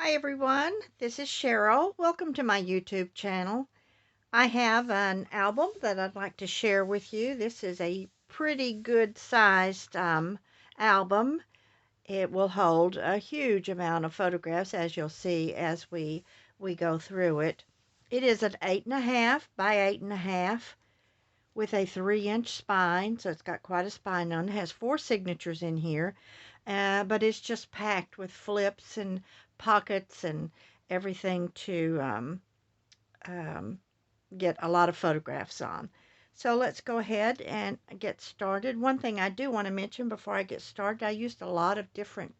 Hi everyone, this is Cheryl. Welcome to my YouTube channel. I have an album that I'd like to share with you. This is a pretty good sized album. It will hold a huge amount of photographs, as you'll see as we go through it. It is an 8.5 by 8.5 with a 3-inch spine, so it's got quite a spine on it. It has 4 signatures in here, but it's just packed with flips and pockets and everything to um, get a lot of photographs on. So let's go ahead and get started. One thing I do want to mention before I get started, I used a lot of different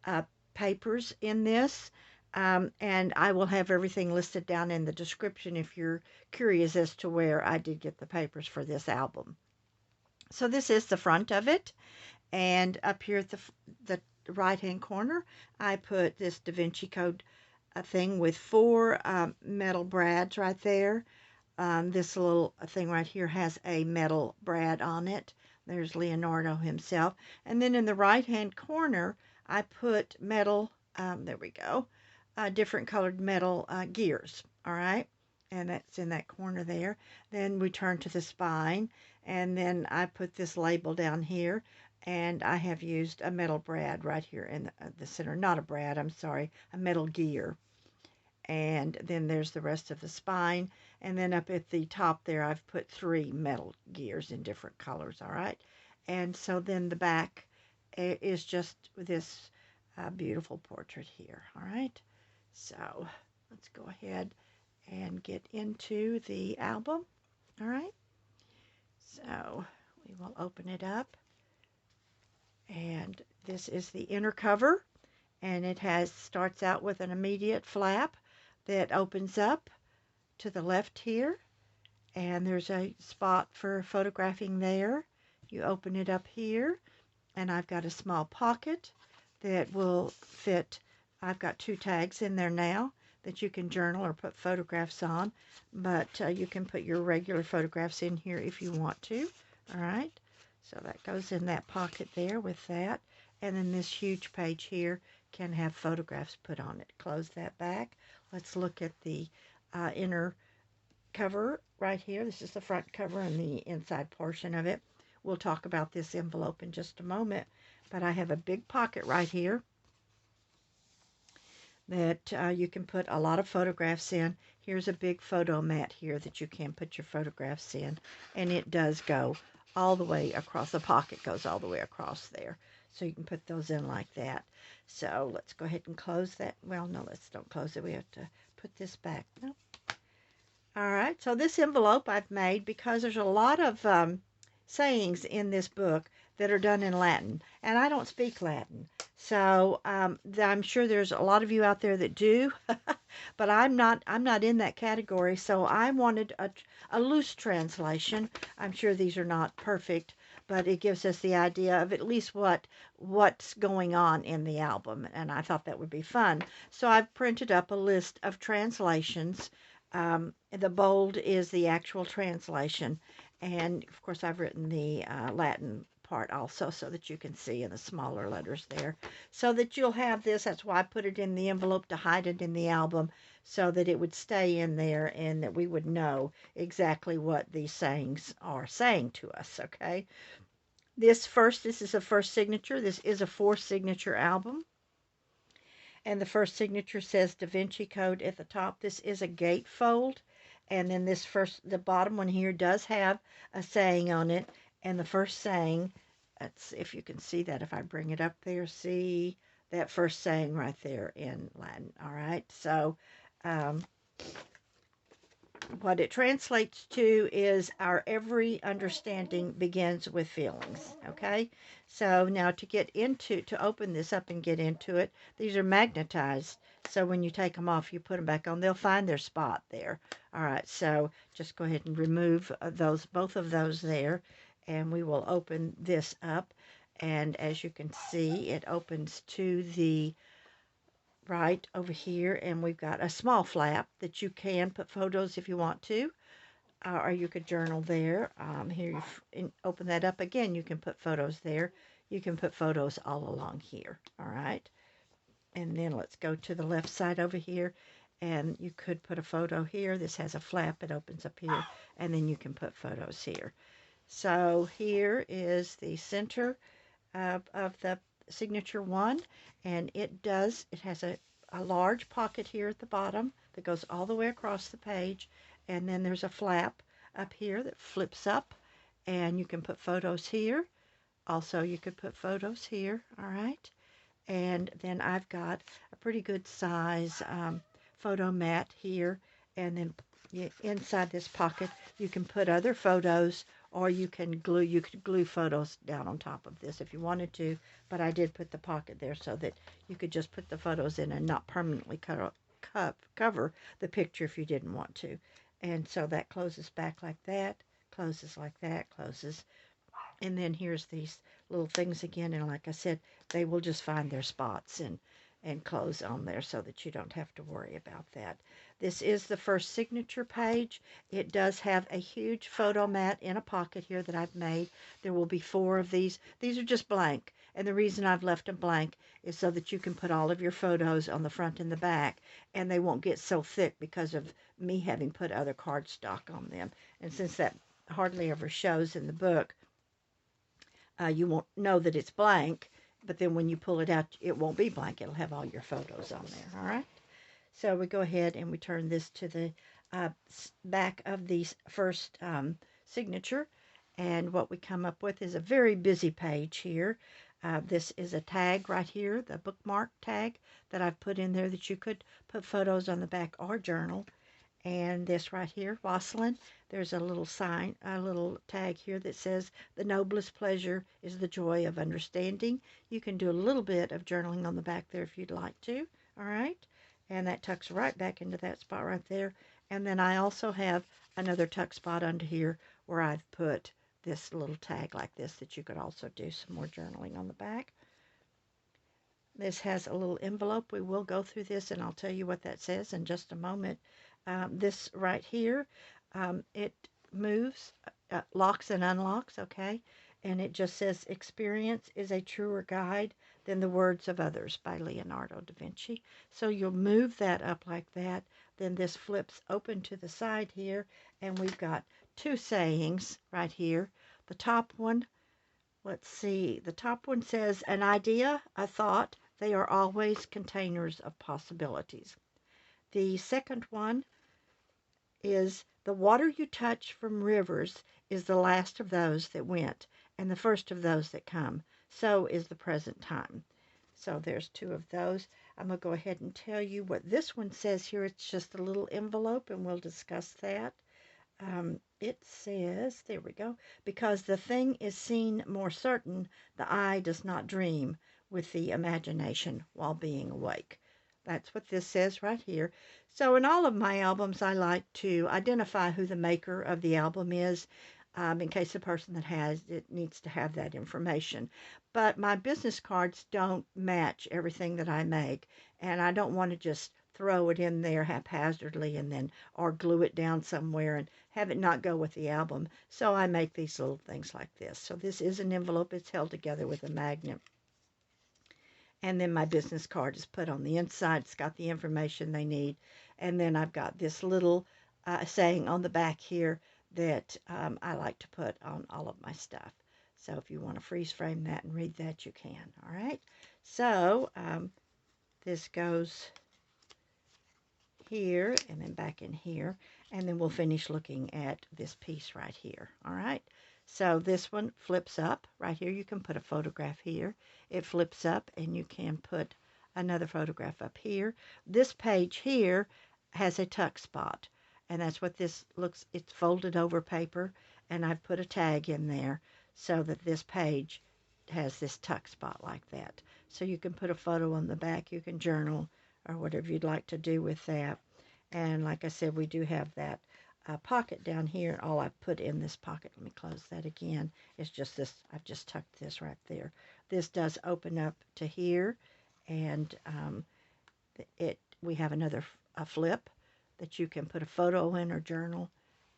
uh, papers in this. And I will have everything listed down in the description if you're curious as to where I did get the papers for this album. So this is the front of it, and up here at the right hand corner I put this Da Vinci Code thing with 4 metal brads right there. This little thing right here has a metal brad on it. There's Leonardo himself. And then in the right hand corner I put metal, there we go, different colored metal gears. All right. And that's in that corner there. Then we turn to the spine. And then I put this label down here. And I have used a metal brad right here in the center. Not a brad, I'm sorry, a metal gear. And then there's the rest of the spine. And then up at the top there, I've put 3 metal gears in different colors, all right? And so then the back is just this beautiful portrait here, all right? So let's go ahead and get into the album, all right? So we will open it up. And this is the inner cover, and it starts out with an immediate flap that opens up to the left here, and there's a spot for photographing there. You open it up here, and I've got a small pocket that will fit. I've got 2 tags in there now that you can journal or put photographs on, but you can put your regular photographs in here if you want to. All right, so that goes in that pocket there with that. And then this huge page here can have photographs put on it. Close that back. Let's look at the inner cover right here. This is the front cover and the inside portion of it. We'll talk about this envelope in just a moment, but I have a big pocket right here that you can put a lot of photographs in. Here's a big photo mat here that you can put your photographs in, and it does go all the way across. The pocket goes all the way across there, so you can put those in like that. So let's go ahead and close that. Well, no, let's don't close it. We have to put this back. No. All right, so this envelope I've made because there's a lot of sayings in this book that are done in Latin, and I don't speak Latin. So I'm sure there's a lot of you out there that do, but I'm not in that category. So I wanted a loose translation. I'm sure these are not perfect, but it gives us the idea of at least what's going on in the album, and I thought that would be fun. So I've printed up a list of translations. The bold is the actual translation, and of course I've written the Latin part also so that you can see in the smaller letters there, so that you'll have this. That's why I put it in the envelope, to hide it in the album, so that it would stay in there and that we would know exactly what these sayings are saying to us, okay? This is a first signature. This is a 4-signature album. And the first signature says Da Vinci Code at the top. This is a gatefold. And then the bottom one here does have a saying on it. And the first saying, let's see if you can see that if I bring it up there. See that first saying right there in Latin. All right. So what it translates to is our every understanding begins with feelings. Okay, so now to open this up and get into it, these are magnetized, so when you take them off, you put them back on, they'll find their spot there. All right, so just go ahead and remove both of those there, and we will open this up. And as you can see, it opens to the right over here, and we've got a small flap that you can put photos if you want to, or you could journal there. Here, open that up again, you can put photos there. You can put photos all along here. All right, And then let's go to the left side over here. And you could put a photo here. This has a flap. It opens up here. And then you can put photos here. So here is the center of the signature one. And it has a large pocket here at the bottom that goes all the way across the page. And then there's a flap up here that flips up. And you can put photos here. Also, you could put photos here. All right. And then I've got a pretty good size photo mat here, and then inside this pocket you can put other photos, or you could glue photos down on top of this if you wanted to, but I did put the pocket there so that you could just put the photos in and not permanently cover the picture if you didn't want to. And so that closes back like that, closes like that, closes. And then here's these little things again, and like I said, they will just find their spots and close on there so that you don't have to worry about that. This is the first signature page. It does have a huge photo mat in a pocket here that I've made. There will be 4 of these. These are just blank, and the reason I've left them blank is so that you can put all of your photos on the front and the back, and they won't get so thick because of me having put other cardstock on them. And since that hardly ever shows in the book, you won't know that it's blank, but then when you pull it out, it won't be blank. It'll have all your photos on there, all right? So we go ahead and we turn this to the back of the first signature, and what we come up with is a very busy page here. This is a tag right here, the bookmark tag that I've put in there that you could put photos on the back or journal. And this right here, Wassailing, there's a little sign, a little tag here that says, the noblest pleasure is the joy of understanding. You can do a little bit of journaling on the back there if you'd like to, all right? And that tucks right back into that spot right there. And then I also have another tuck spot under here where I've put this little tag like this that you could also do some more journaling on the back. This has a little envelope. We will go through this, and I'll tell you what that says in just a moment. This right here, it moves, locks and unlocks, okay? And it just says, experience is a truer guide than the words of others, by Leonardo da Vinci. So you'll move that up like that. Then this flips open to the side here, and we've got 2 sayings right here. The top one, let's see, the top one says, an idea, a thought, they are always containers of possibilities. The second one is, the water you touch from rivers is the last of those that went, and the first of those that come. So is the present time. So there's 2 of those. I'm going to go ahead and tell you what this one says here. It's just a little envelope, and we'll discuss that. It says, there we go, because the thing is seen more certain, the eye does not dream with the imagination while being awake. That's what this says right here. So in all of my albums, I like to identify who the maker of the album is, in case the person that has it needs to have that information. But my business cards don't match everything that I make, and I don't want to just throw it in there haphazardly and then or glue it down somewhere and have it not go with the album. So I make these little things like this. So this is an envelope. It's held together with a magnet. And then my business card is put on the inside. It's got the information they need. And then I've got this little saying on the back here that I like to put on all of my stuff. So if you want to freeze frame that and read that, you can. All right. So this goes here and then back in here, and then we'll finish looking at this piece right here. All right, so this one flips up right here. You can put a photograph here. It flips up and you can put another photograph up here. This page here has a tuck spot, and that's what this looks. It's folded over paper, and I've put a tag in there so that this page has this tuck spot like that. So you can put a photo on the back, you can journal, or whatever you'd like to do with that. And like I said, we do have that pocket down here. All I've put in this pocket, let me close that again, is just this. I've just tucked this right there. This does open up to here, and we have another flip that you can put a photo in or journal,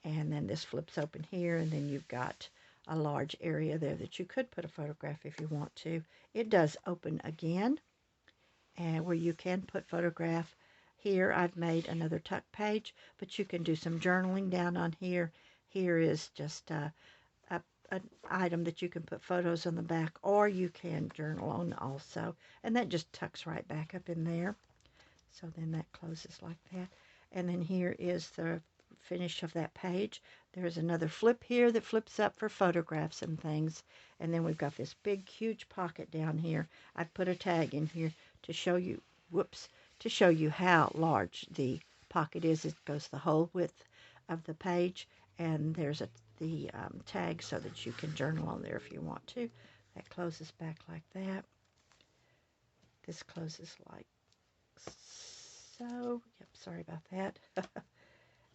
and then this flips open here, and then you've got a large area there that you could put a photograph if you want to. It does open again. and where you can put photograph. Here I've made another tuck page, but you can do some journaling down on here. Here is just a, an item that you can put photos on the back, or you can journal on also. And that just tucks right back up in there. So then that closes like that. And then here is the finish of that page. There's another flip here that flips up for photographs and things. And then we've got this big, huge pocket down here. I've put a tag in here to show you, whoops, to show you how large the pocket is. It goes the whole width of the page. And there's the tag so that you can journal on there if you want to. That closes back like that. This closes like so. Yep, sorry about that.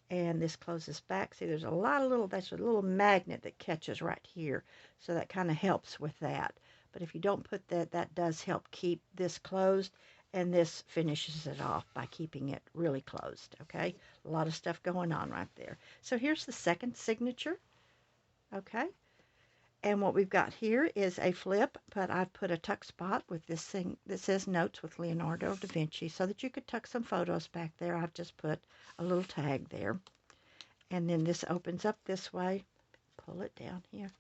And this closes back. See, there's a lot of little, that's a little magnet that catches right here. So that kind of helps with that. But if you don't put that, that does help keep this closed. And this finishes it off by keeping it really closed, okay? A lot of stuff going on right there. So here's the second signature, okay? And what we've got here is a flip, but I've put a tuck spot with this thing that says Notes with Leonardo Da Vinci so that you could tuck some photos back there. I've just put a little tag there. And then this opens up this way. Pull it down here.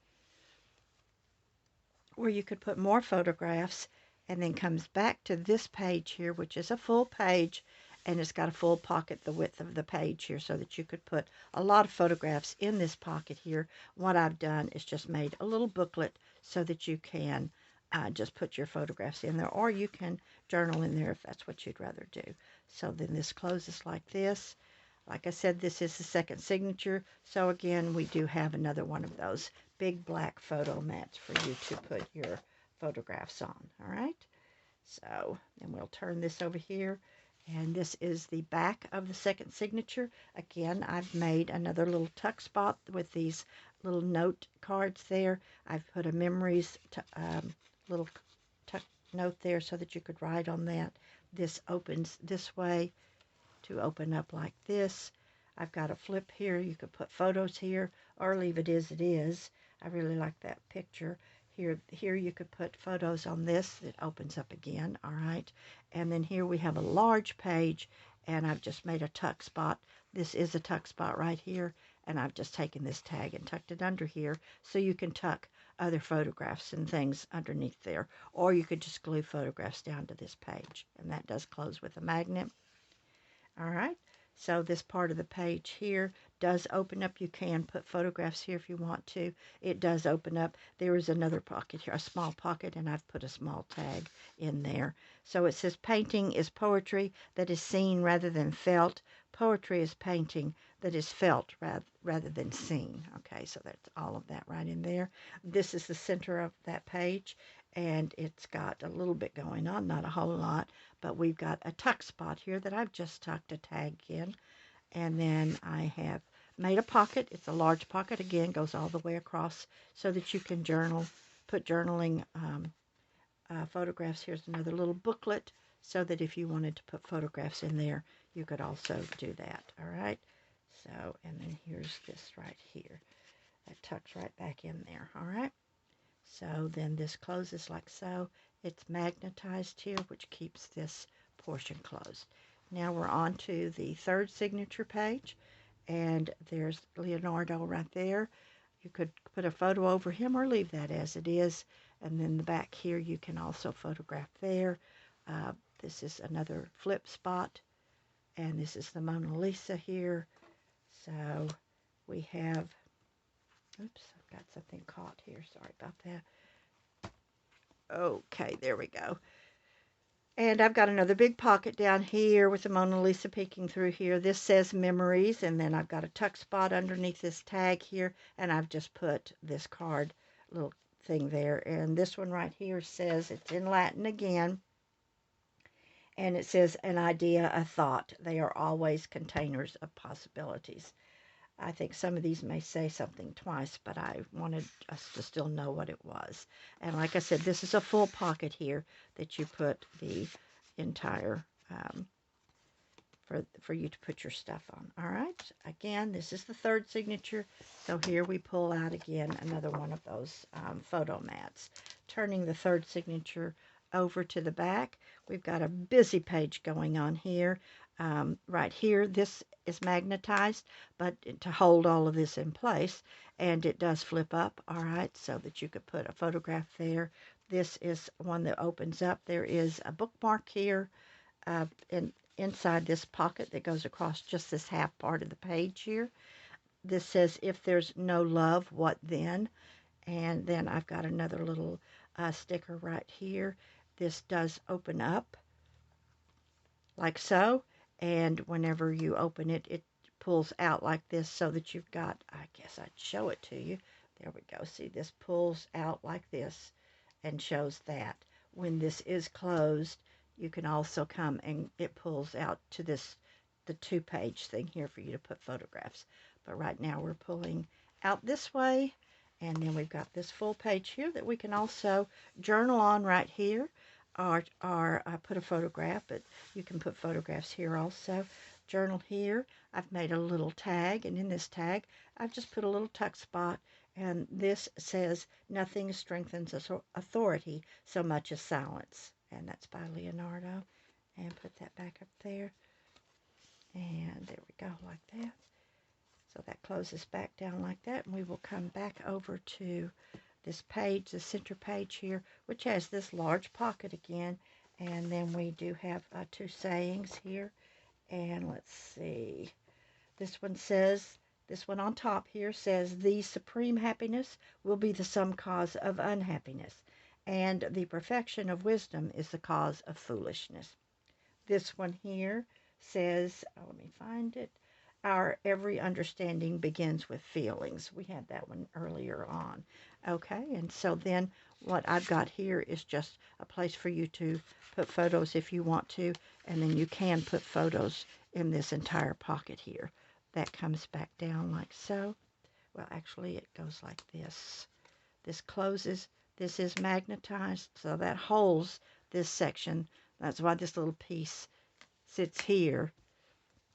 Where you could put more photographs, and then comes back to this page here, which is a full page, and it's got a full pocket the width of the page here so that you could put a lot of photographs in this pocket here. What I've done is just made a little booklet so that you can just put your photographs in there, or you can journal in there if that's what you'd rather do. So then this closes like this. Like I said, this is the second signature. So again, we do have another one of those big black photo mats for you to put your photographs on. All right. So then we'll turn this over here. And this is the back of the second signature. Again, I've made another little tuck spot with these little note cards there. I've put a memories little tuck note there so that you could write on that. This opens this way to open up like this. I've got a flip here. You could put photos here or leave it as it is. I really like that picture. Here you could put photos on this. It opens up again, all right? And then here we have a large page, and I've just made a tuck spot. This is a tuck spot right here, and I've just taken this tag and tucked it under here so you can tuck other photographs and things underneath there. Or you could just glue photographs down to this page, and that does close with a magnet. All right, so this part of the page here does open up. You can put photographs here if you want to. It does open up. There is another pocket here, a small pocket, and I've put a small tag in there. So it says painting is poetry that is seen rather than felt. Poetry is painting that is felt rather than seen. Okay, so that's all of that right in there. This is the center of that page, and it's got a little bit going on, not a whole lot, but we've got a tuck spot here that I've just tucked a tag in. And then I have made a pocket. It's a large pocket. Again, goes all the way across so that you can journal, put journaling photographs. Here's another little booklet so that if you wanted to put photographs in there, you could also do that. All right. So, and then here's this right here. That tucks right back in there. All right. So then this closes like so. It's magnetized here, which keeps this portion closed. Now we're on to the third signature page, and there's Leonardo right there. You could put a photo over him or leave that as it is. And then the back here, you can also photograph there. This is another flip spot, and this is the Mona Lisa here. So we have, oops, I've got something caught here. Sorry about that. Okay, there we go. And I've got another big pocket down here with the Mona Lisa peeking through here. This says memories, and then I've got a tuck spot underneath this tag here, and I've just put this card little thing there. And this one right here says, it's in Latin again, and it says, an idea, a thought. They are always containers of possibilities. I think some of these may say something twice, but I wanted us to still know what it was. And like I said, this is a full pocket here that you put the entire, for you to put your stuff on. All right. Again, this is the third signature. So here we pull out again another one of those photo mats. Turning the third signature over to the back, we've got a busy page going on here. Right here, this is magnetized, but to hold all of this in place, and it does flip up, all right, so that you could put a photograph there. This is one that opens up. There is a bookmark here inside this pocket that goes across just this half part of the page here. This says, if there's no love, what then? And then I've got another little sticker right here. This does open up like so, and whenever you open it, it pulls out like this, so that you've got, I guess I'd show it to you. There we go. See, this pulls out like this and shows that. When this is closed, you can also come and it pulls out to this, the 2-page thing here for you to put photographs. But right now we're pulling out this way, and then we've got this full page here that we can also journal on right here, or put a photograph, but you can put photographs here also. Journal here. I've made a little tag, and in this tag I've just put a little tuck spot, and this says, nothing strengthens authority so much as silence, and that's by Leonardo. And put that back up there, and there we go, like that. So that closes back down like that, and we will come back over to this page, the center page here, which has this large pocket again, and then we do have 2 sayings here. And let's see, this one on top here says, the supreme happiness will be the sum cause of unhappiness, and the perfection of wisdom is the cause of foolishness. This one here says, let me find it, our every understanding begins with feelings. We had that one earlier on. Okay, and so then what I've got here is just a place for you to put photos if you want to, and then you can put photos in this entire pocket here. That comes back down like so. Well, actually it goes like this. This closes. This is magnetized, so that holds this section. That's why this little piece sits here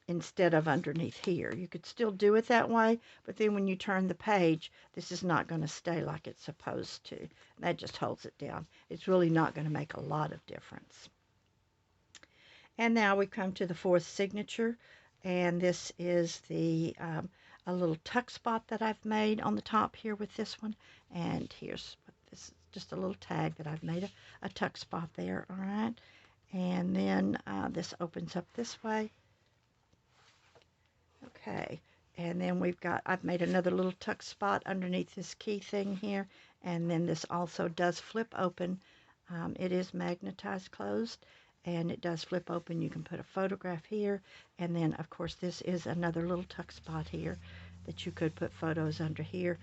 instead of underneath here. You could still do it that way, but then when you turn the page, this is not going to stay like it's supposed to. That just holds it down. It's really not going to make a lot of difference. And now we come to the 4th signature, and this is the a little tuck spot that I've made on the top here with this one. And here's what this is, just a little tag that I've made a tuck spot there, all right? And then this opens up this way. Okay, and then I've made another little tuck spot underneath this key thing here, and then this also does flip open. It is magnetized closed, and it does flip open. You can put a photograph here, and then of course this is another little tuck spot here that you could put photos under here,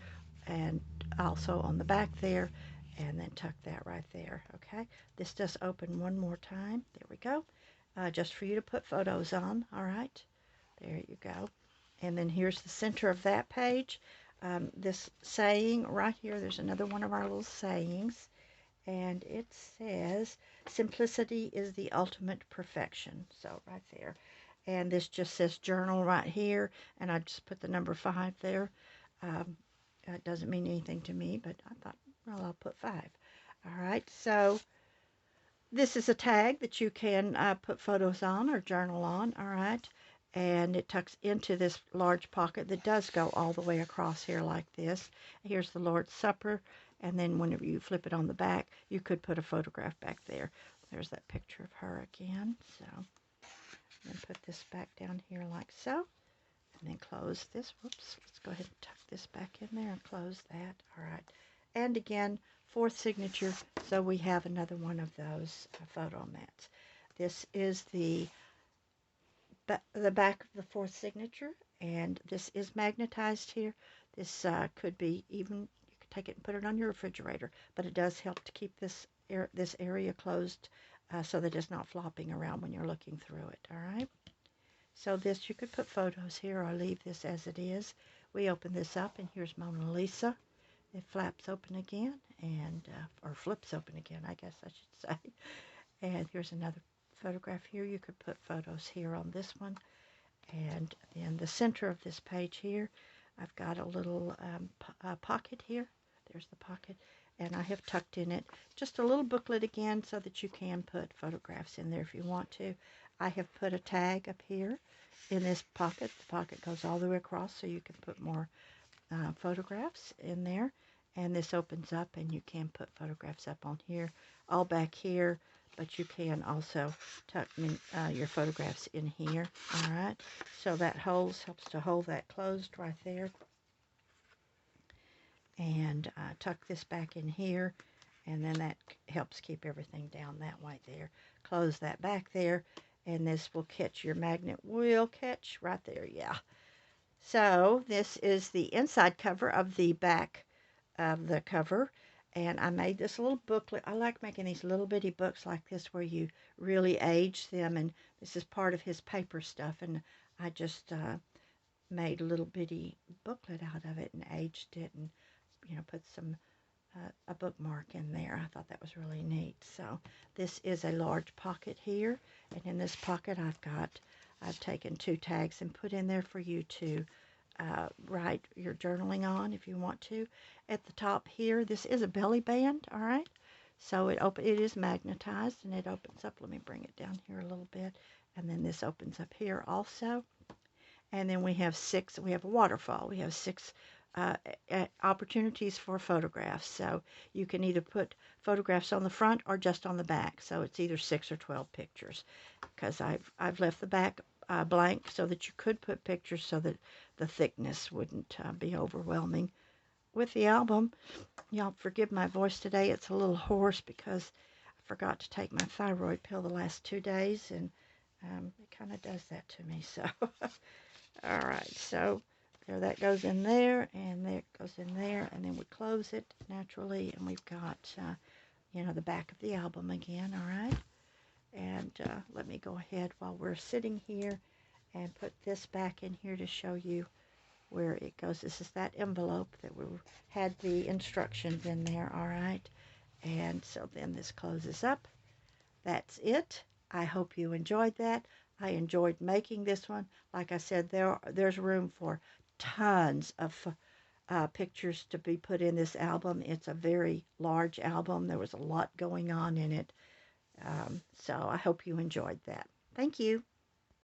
and also on the back there, and then tuck that right there. Okay, this does open one more time. There we go, just for you to put photos on. All right, there you go. And then here's the center of that page. This saying right here, there's another one of our little sayings, and it says, simplicity is the ultimate perfection. So right there. And this just says journal right here, and I just put the number 5 there. It doesn't mean anything to me, but I thought, well, I'll put 5. All right, so this is a tag that you can put photos on or journal on, all right? And it tucks into this large pocket that does go all the way across here like this. Here's the Lord's Supper, and then whenever you flip it on the back, you could put a photograph back there. There's that picture of her again. So then put this back down here like so, and then close this. Whoops, let's go ahead and tuck this back in there and close that. All right, and again, 4th signature, so we have another one of those photo mats. This is the back of the 4th signature, and this is magnetized here. This could be even, you could take it and put it on your refrigerator, but it does help to keep this area closed so that it's not flopping around when you're looking through it. All right, so this, you could put photos here or leave this as it is. We open this up, and here's Mona Lisa. It flaps open again, and or flips open again, I guess I should say. And here's another photograph here. You could put photos here on this one. And in the center of this page here, I've got a little pocket here. There's the pocket. and I have tucked in it just a little booklet again so that you can put photographs in there if you want to. I have put a tag up here in this pocket. The pocket goes all the way across so you can put more photographs in there, and this opens up and you can put photographs up on here, all back here, but you can also tuck your photographs in here. All right, so that helps to hold that closed right there, and tuck this back in here, and then that helps keep everything down that way there. Close that back there, and this will catch, your magnet will catch right there. Yeah. So this is the inside cover of the back of the cover, and I made this little booklet. I like making these little bitty books like this where you really age them, and this is part of his paper stuff, and I just made a little bitty booklet out of it and aged it, and put some a bookmark in there. I thought that was really neat. So this is a large pocket here, and in this pocket I've taken 2 tags and put in there for you to write your journaling on if you want to. At the top here, this is a belly band, all right? So it is magnetized, and it opens up. Let me bring it down here a little bit, and then this opens up here also. And then we have a waterfall. We have 6 opportunities for photographs. So you can either put photographs on the front or just on the back. So it's either 6 or 12 pictures, because I've left the back blank so that you could put pictures so that the thickness wouldn't be overwhelming. With the album, y'all forgive my voice today. It's a little hoarse because I forgot to take my thyroid pill the last 2 days, and it kind of does that to me. So, all right, so there, that goes in there, and there it goes in there, and then we close it naturally, and we've got, the back of the album again, all right? And let me go ahead while we're sitting here and put this back in here to show you where it goes. This is that envelope that we had the instructions in there, all right? And so then this closes up. That's it. I hope you enjoyed that. I enjoyed making this one. Like I said, there's room for tons of pictures to be put in this album. It's a very large album. There was a lot going on in it. So I hope you enjoyed that. Thank you.